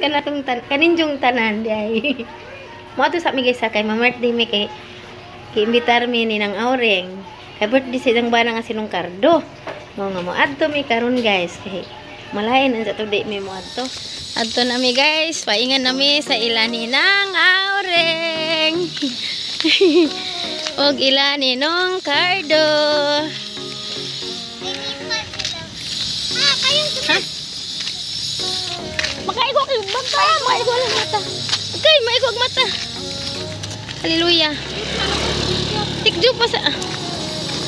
kanatong kaninjong tanan day. Mo ato sa mi guys kay ma-birthday mi kay imbitar mi ni nang Aureng. Kay birthday silang bana nga sinong Cardo. Mo nga mo adto mi karon guys kay malain ang sa today mi mo adto. Adto na mi guys, paingan na mi sa ilani ng Aureng. Og ilani nung Cardo. Ha? Makaigo kayo bata, makaigo lang mata. Okay, maigog mata. Hallelujah. Tikjo pa sa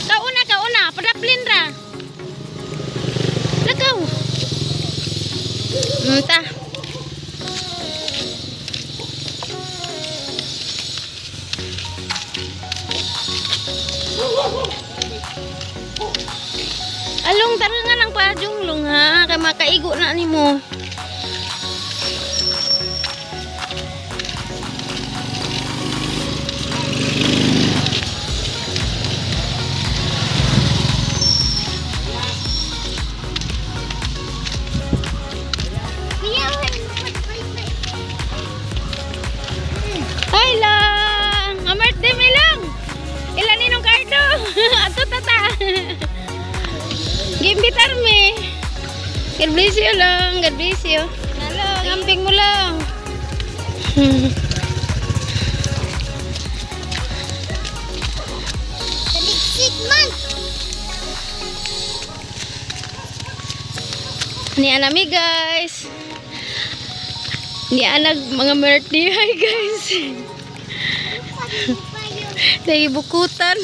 kauna, padaplin ra. Lakaw. Ta. Along tarangan ang pajunglong ha, kay makaigo na nimo. Ay lang, birthday mi lang. Ilan ninong Cardo? Ato tata. Gimbitar mi. God bless you lang, God bless you. Hello, ngamping mo lang. Kadiksik man. Ni anami guys. Ni anag mga birthday hi guys. Lagi bukutan.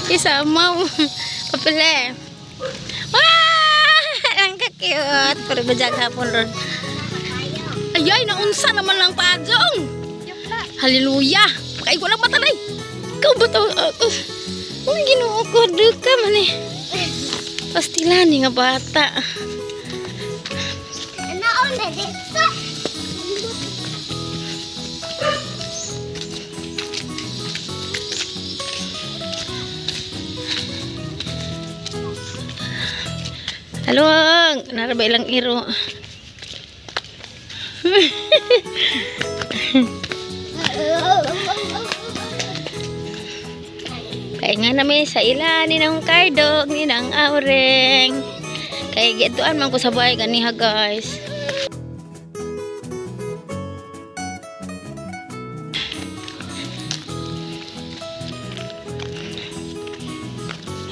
Isamaw. Papele. Wah! Ang cute. Pero bajag hapon ron. Ayay, naunsa naman lang pajong. Hallelujah. Kaigo lang mata nay. Ikaw ba ito? Ang ginoo ko. Duka man eh. Pastilan nga bata. Naon na dito. Halo, naraba ilang iro. Kaya nga namin sa ilani ng Cardo ni ng Aureng. Kaya gituan man ko sa bahay ganiha guys.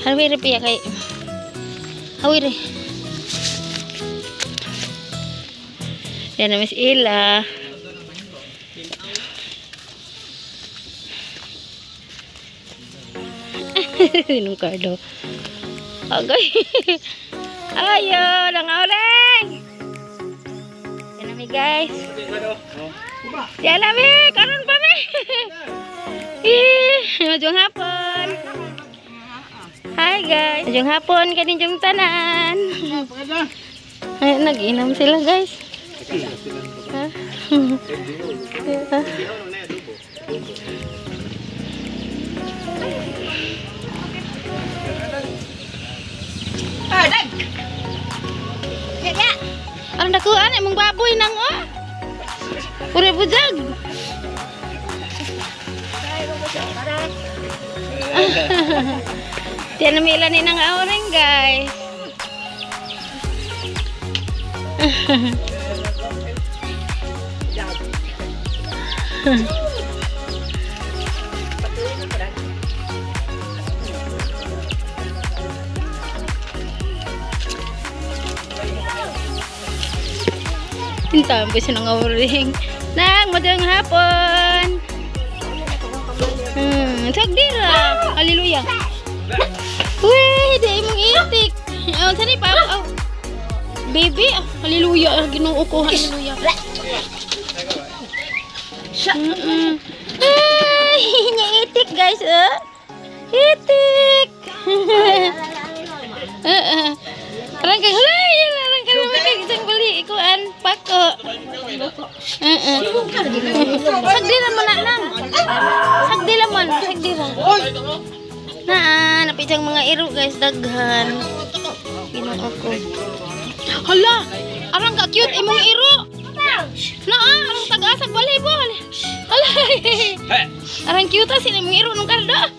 Hawiri piya kay hawiri. Yan na Miss Ila. Nung Cardo. Agay. Ayo, nang Aureng. Yan na mi guys. Yan na mi, karon pa mi. Majong hapon. Hi guys. Majong hapon kaninjong tanan. Ay, nag-inom sila guys. Ha? Ang dakuan imong baboy nang oh. Pure bujag. Diyan na mila ni nang Aureng guys. Tintaan po siya ng Aureng. Nang, madang hapon. Sagdira. Hallelujah. Weh, di mong itik. Oh, sani pa ako. Baby, hallelujah. Ginoo ko, hallelujah. Ay, itik guys. Itik. Parang kay hulay. Parang kay lumay kay isang bali. Ikuan, pako. Sagdi naman na lang. Sagdi naman. Sagdi lang. Napitang mga iro guys. Daghan. Ginoo ko. Hala! Arang ka cute imong iro. Arang tagasag volleyball. Alay. Arang cute sini mengiro nung kardo.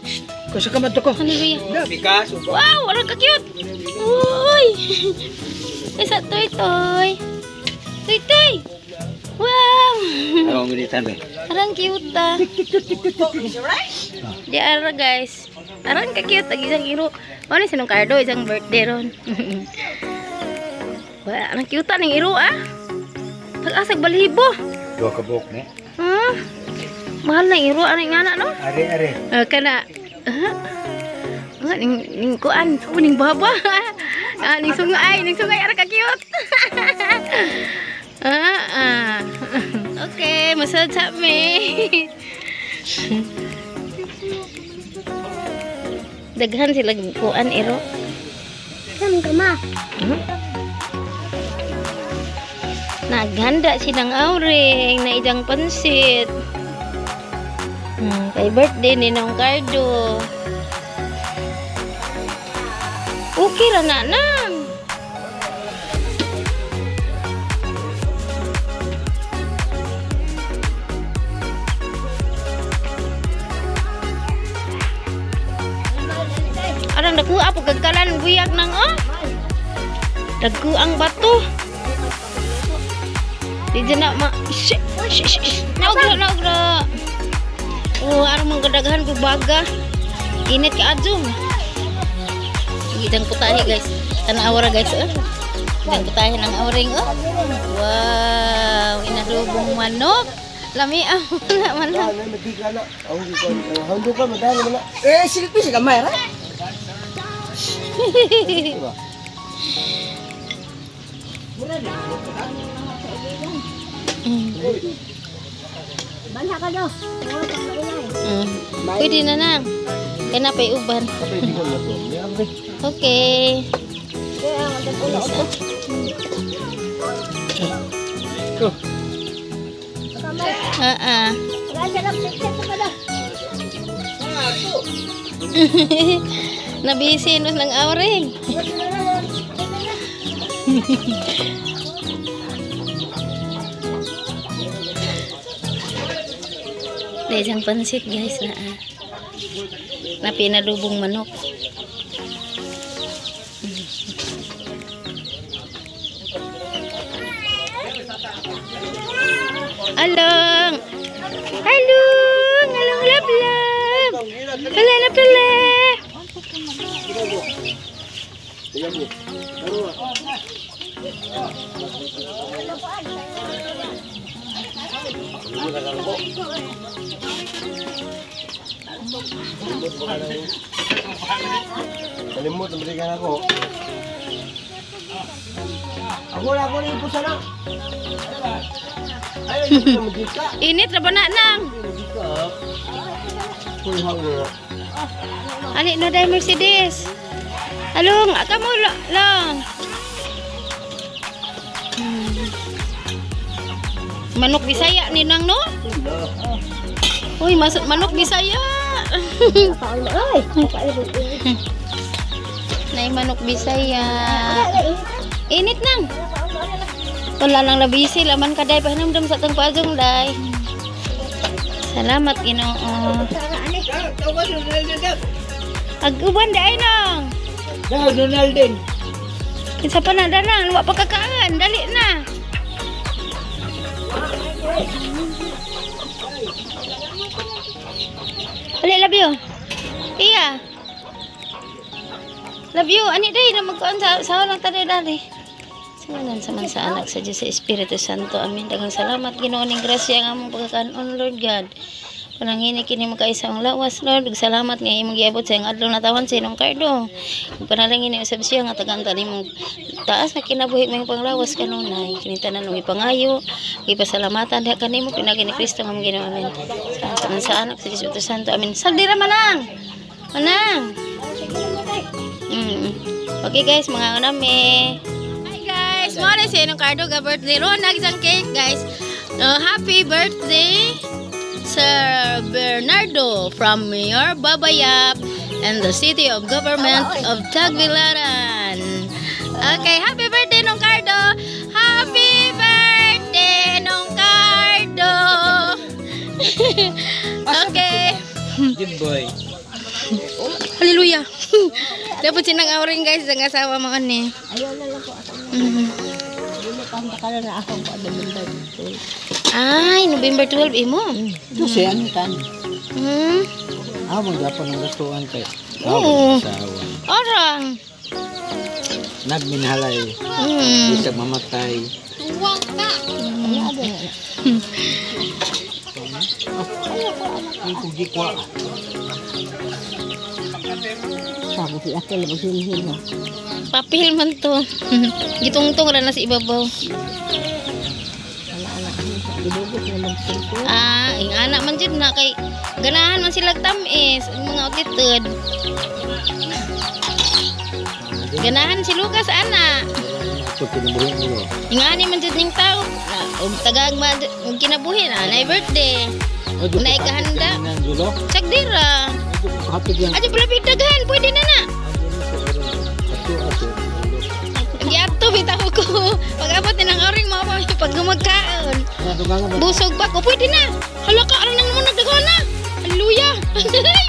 Kusa ka madto ko. Haleluya. Dabi ka, suko. Wow, arang ka-cute. Uy. Isa toy. Toy. Wow. Ako ngilitan ba? Arang cute ta. Di ara guys. Arang ka-cute agi isang iro. Ano sinong kardo isang birthday ron. Wah, arang cute ning iro ah. Tagasag balahibo. Dua ka buhok ni. Mahal na iro ano nga na no? Are. Kana ning kuan, ning baba. Ning sungay ara ka cute. Okay, massage sa me. Daghan sila kuan iro. Kam kama. Naghanda silang auring na ijang pansit. Kay birthday ni Nong Cardo. Okay ra na nang. Arang dagku apa gagalan buyag nang dagku ang bato. Di jena ma. Nagra. Arang manggadaghan baga. Init ka ajum. Idang putahe guys. Tanawara guys Idang putahe ng auring Wow, inadobong manok. Lami manok. Hondo ka madali mo na. Silit pa si kamay ra. Banha ka do. Pwede na nang. Kaya na pa'y uban. Okay. Nabisi nus ng auring. Dahil isang pansit guys na pinadubong manok. Along lab. Pala. Kalimut, memberikan aku. Aku ni ibu sana. Ayo kita merdeka. Init ra ba na nang? Ali na day Mercedes. Along, kamu lang. Manok Bisaya ni nang no? Uy, masuk manok Bisaya. Nay manok Bisaya. Init nang. Wala nang labisi laman kaday pahinamdam sa tong paajong day. Salamat Ginoo. Aguban day nang. Donaldin. Kinsa pa na danang, wa pa kakaan, dali na. Ali, love you. Iya. Love you. Ani day na magkuan sa lang tadi dali. Sinanan sa man sa anak sa Diyos sa Espiritu Santo. Amin. Daghang salamat Ginoo ning grasya nga among pagkakaon Lord God. Panangini kini makaisa ang lawas Lord. Salamat nga imong giabot sa iyang adlaw na tawan sa Nong Cardo. Panalangin ni usab siya nga tagaan tani mong taas na kinabuhi mo yung panglawas kanunay. Kini tanan mo ipangayo, ipasalamatan diha kanimo pinagi ni Kristo nga Ginoo amen. Sa anak sa Espiritu Santo amen. Sagdira manang. Okay guys, mga nami. Hi guys, mo na si Nong Cardo ga birthday ron nagisang cake guys. Happy birthday Sir Bernardo from Mayor Babayap and the City of Government of Tagbilaran. Okay, happy birthday Nong Cardo. Happy birthday Nong Jimboy. Haleluya. Dapat sinang auring guys, ang asawa mo ni. Ayaw na lang po ako. Dili pa makala na ako ko ada benda dito. Ay, November 12 imo. Ito siya ang kan. Hmm. Magapon ng restaurant kay. Oo. Sawa. Orang. Nagminhalay. Bisa mamatay. Tuwang ka. Ano ada? Ito gikwa. Sabi si Akel maghinhin mo. Papel man to. Gitungtong ra na sa ibabaw. Anak-anak ni gidugot na magsulti. Ah, ing anak man jud na kay ganahan man sila tamis, ang mga outdated. Ganahan si Lucas ana. Ito kinabuhi mo. Ingani man jud ning tao. Og tagag man og kinabuhi na nay birthday. Nay kahanda. Dulo. Check dira. Happy yan. Aja pala daghan, pwede na na. Giato bitaw ko. Pag-abot ni nang oring mo pag gumagkaon. Busog pa ko, pwede na. Hala ka, aron nang munag daghan na. Haleluya.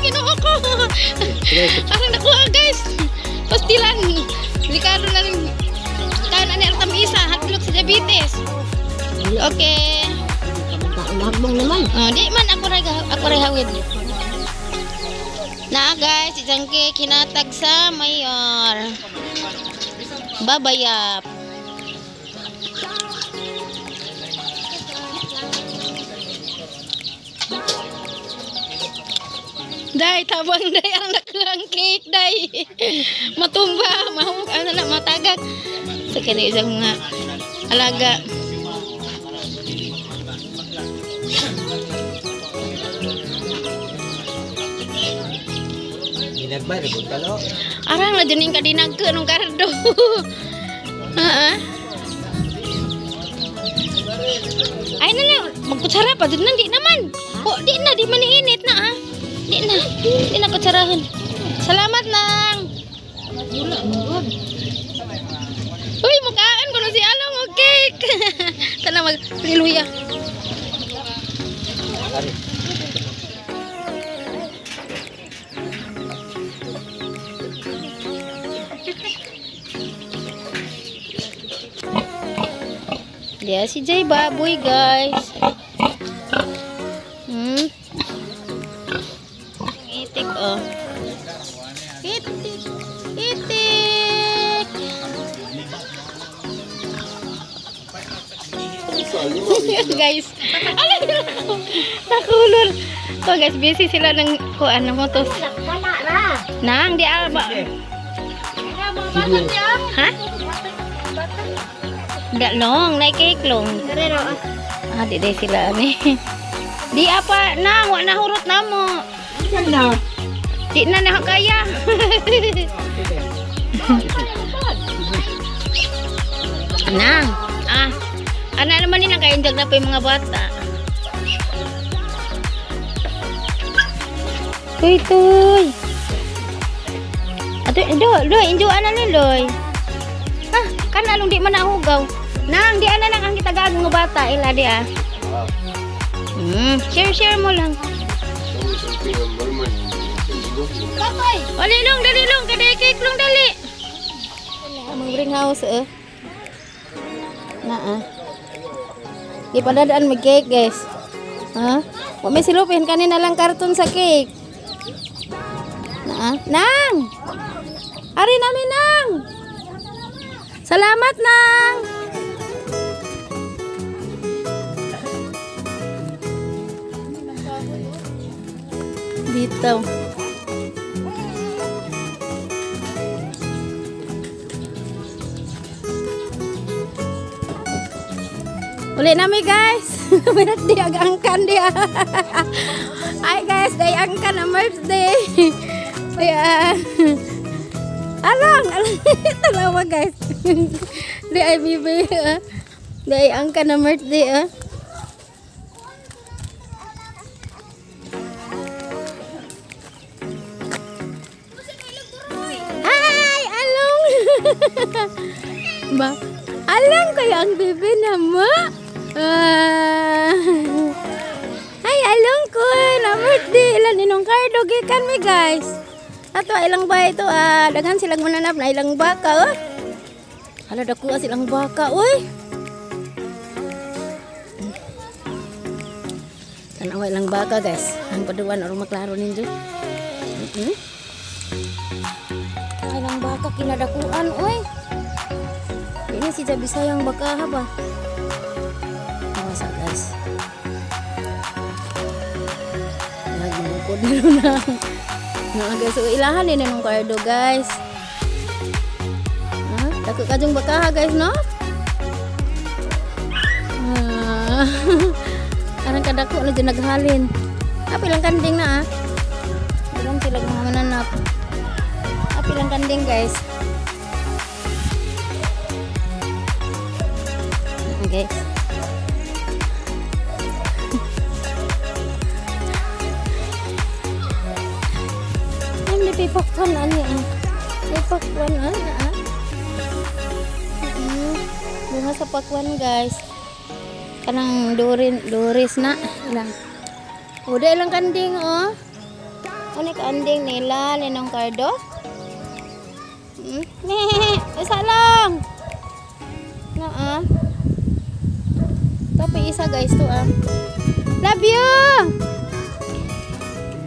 Ginoo ko. Aron nakuha guys. Pastilan. Delikado na rin. Kaon ani ang tamisa, hatlok sa diabetes. Okay. Nagbong naman. Oh, di man ako ray hawid. Na guys, isang cake hinatag sa mayor. Babayap. Day, tabang day ang naklang cake day. Matumba, ano na matagak. Sa kani isang mga alaga. Ginagmay rebut kalo. Arang na dyan yung kadinag ko nung kardo. Ay na lang, magkutsara pa dun di naman. Oh, di man iinit na ah. Di na kutsarahan. Salamat nang. Uy, mukhaan ko na si Along og cake. Tana mag, haleluya. Ari. Dia si Jay baboy guys. Itik oh. Itik. Guys. Nakulol. So guys, busy sila ng kuan ng motos. Kana ra. Nang di alba. Ha? Enggak long, naik cake long. Ah, di sila ni. Di apa nang wa nahurot namo. Kana. Di na na kaya. Nang, ana naman ni nakainjag na pa yung mga bata. Tuy. Ato, injo ana ni loy. Kan along di man nahugaw. Nang di ana lang ang kitagaag mga bata ila di ah. Share mo lang. Kapay. Dali long, kada cake long dali. Among ring house Di padadaan mag cake guys. Ha? Wa may silupin kanina lang karton sa cake. Nang. Ari namin nang. Salamat nang. Bitaw. Uli nami guys. Berat dia angkan dia. Ay guys, day angkan na birthday. Ya. Alang. Talawa guys. Di ay bibi. Di ay angkan na birthday Ay, along. Ba, alang kaya ang bibi na mo. Ay, along ko na birthday ilan ninong kardo gikan mi guys. Ato ilang ba ito daghan silang mananap na ilang baka oh. Hala dako silang baka oy. Tanawa ilang baka guys. Ang paduan or maklaro ninyo. Ilang baka kinadakuan oy. Ini si Jabi sayang baka ba? Awas guys. Lagi bukod dulu na. Guys, so ilahan din ng kardo guys. Dako kajong baka guys no? Karang kadako na dyan naghalin. Pilang kanding na Ilang sila mga mananap. Pilang kanding guys. Guys. Ang pipakwan ani pipakwan bunga sa pakwan guys. Kanang doris na ilang. Udah ilang kanding oh. Ano kanding nila ninong kardo? Isa lang. Na Tapi isa guys to Love you.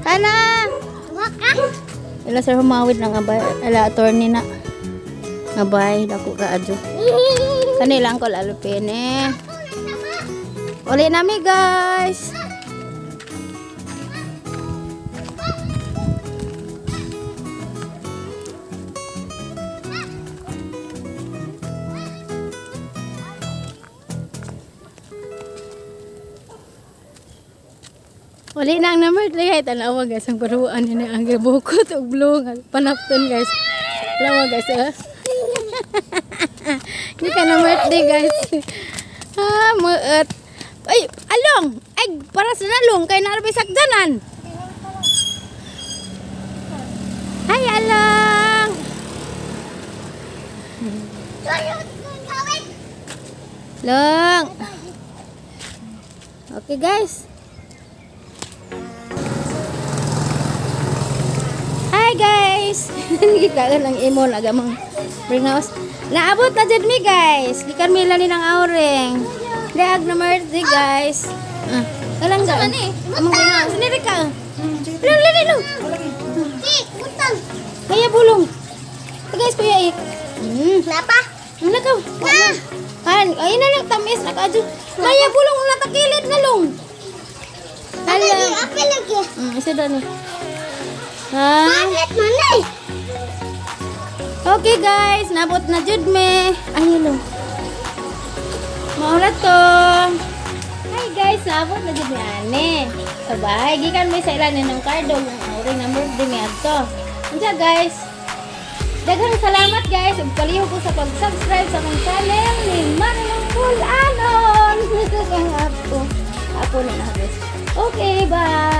Ana. Ila sir humawid ng abay. Ala attorney na. Abay dako ka adyo. Kanilang ko lalupin Uli nami guys. Wali na ang number 3 tanawa guys ang paruan ni ang bukot ug blue panapton guys. Lawa guys Ini ka number 3 guys. Meet. Ay, along. Ay, para sa nalong kay narabay sakdanan. Hai along. Long. Okay guys. Hi guys. Kita lang imo nagamang bring house. Naabot na dyan mi guys. Gikan mila ni ng auring. Leag na mercy guys. Kalang ga. Amang bring house. Sini ka. Lalo. Utang. Kaya bulong. Guys kuya ik. Napa? Nakaw. Ay na lang tamis nakadyo. Kaya bulong na takilid na long. Hala. Apil lagi. Isa daw ni. Bakit manay? Okay guys, nabot na jud me. Ayun. Maulat to. Hi guys, nabot na jud me ane. Sabay gikan mi sa ilan ng kardo ng auring number di mi adto. Unsa guys? Daghang salamat guys ug paliho ko sa pag-subscribe sa akong channel ni Manong Pulanon. Ako na guys. Okay, bye.